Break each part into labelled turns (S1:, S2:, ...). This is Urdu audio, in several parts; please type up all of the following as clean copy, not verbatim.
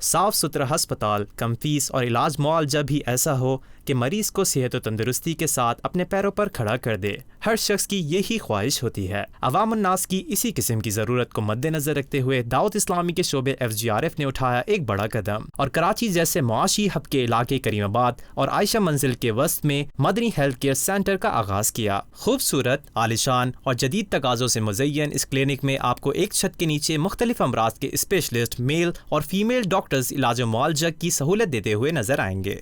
S1: صاف ستھرا ہسپتال، کم فیس اور علاج معالجہ بھی ایسا ہو کہ مریض کو صحت و تندرستی کے ساتھ اپنے پیروں پر کھڑا کر دے۔ ہر شخص کی یہی خواہش ہوتی ہے۔ عوام الناس کی اسی قسم کی ضرورت کو مد نظر رکھتے ہوئے دعوت اسلامی کے شعبے FGRF نے اٹھایا ایک بڑا قدم اور کراچی جیسے معاشی ہب کے علاقے کریم آباد اور عائشہ منزل کے وسط میں مدنی ہیلتھ کیئر سینٹر کا آغاز کیا۔ خوبصورت، عالیشان اور جدید تقاضوں سے مزین اس کلینک میں آپ کو ایک چھت کے نیچے مختلف امراض کے اسپیشلسٹ میل اور فیمیل ڈاکٹرز علاج و معالجہ کی سہولت دیتے ہوئے نظر آئیں گے۔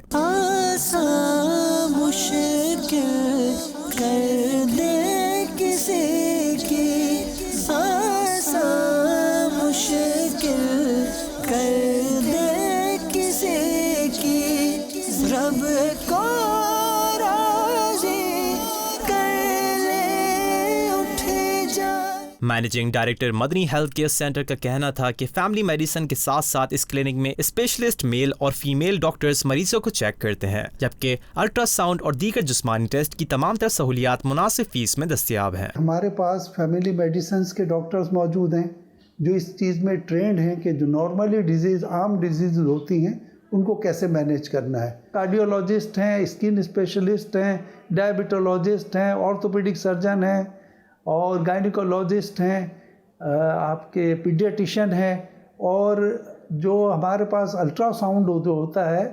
S1: مینیجنگ ڈائریکٹر مدنی ہیلتھ کیئر سینٹر کا کہنا تھا کہ فیملی میڈیسن کے ساتھ ساتھ اس کلینک میں اسپیشلسٹ میل اور فیمیل ڈاکٹرز مریضوں کو چیک کرتے ہیں، جبکہ الٹرا ساؤنڈ اور دیگر جسمانی ٹیسٹ کی تمام تر سہولیات مناسب فیس میں دستیاب ہیں۔
S2: ہمارے پاس فیملی میڈیسنز کے ڈاکٹرز موجود ہیں جو اس چیز میں ٹرینڈ ہیں کہ جو نارملی عام ڈیزیز ہوتی ہیں ان کو کیسے مینیج کرنا ہے۔ کارڈیولوجسٹ ہیں، اسکن اسپیشلسٹ ہیں، ڈائبٹولوجسٹ ہیں، آرتھوپیڈک سرجن ہیں اور گائنیکولوجسٹ ہیں، آپ کے پیڈیٹیشین ہیں، اور جو ہمارے پاس الٹرا ساؤنڈ جو ہوتا ہے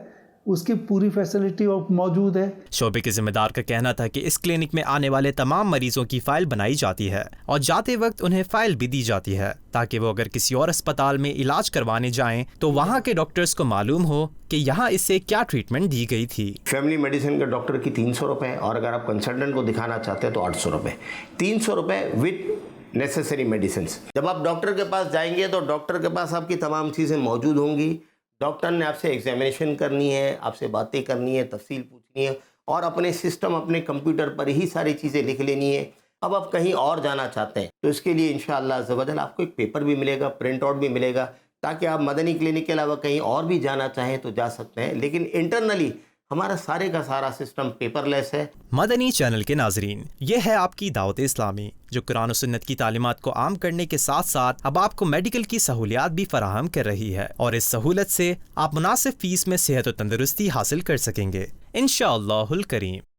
S2: اس کی پوری فیسلٹی موجود ہے۔ شعبے
S1: کے ذمہ دار کا کہنا تھا کہ اس کلینک میں آنے والے تمام مریضوں کی فائل بنائی جاتی ہے اور جاتے وقت انہیں فائل بھی دی جاتی ہے تاکہ وہ اگر کسی اور اسپتال میں علاج کروانے جائیں تو وہاں کے ڈاکٹرز کو معلوم ہو کہ یہاں اس سے کیا ٹریٹمنٹ دی گئی تھی۔
S3: فیملی میڈیسن کے ڈاکٹر کی 300 روپے اور اگر آپ کنسلٹنٹ کو دکھانا چاہتے ہیں تو 800 روپے، 300 روپے وتھ نیسیسری میڈیسنس۔ جب آپ ڈاکٹر کے پاس جائیں گے تو ڈاکٹر کے پاس آپ کی تمام چیزیں موجود ہوں گی۔ ڈاکٹر نے آپ سے ایگزامینیشن کرنی ہے، آپ سے باتیں کرنی ہے، تفصیل پوچھنی ہے اور اپنے سسٹم اپنے کمپیوٹر پر ہی ساری چیزیں لکھ لینی ہے۔ اب آپ کہیں اور جانا چاہتے ہیں تو اس کے لیے انشاءاللہ عز و جل آپ کو ایک پیپر بھی ملے گا، پرنٹ آؤٹ بھی ملے گا، تاکہ آپ مدنی کلینک کے علاوہ کہیں اور بھی جانا چاہیں تو جا سکتے ہیں، لیکن انٹرنلی ہمارا سارے کا سارا سسٹم پیپر لیس ہے۔
S1: مدنی چینل کے ناظرین، یہ ہے آپ کی دعوت اسلامی جو قرآن و سنت کی تعلیمات کو عام کرنے کے ساتھ ساتھ اب آپ کو میڈیکل کی سہولیات بھی فراہم کر رہی ہے، اور اس سہولت سے آپ مناسب فیس میں صحت و تندرستی حاصل کر سکیں گے انشاءاللہ الکریم۔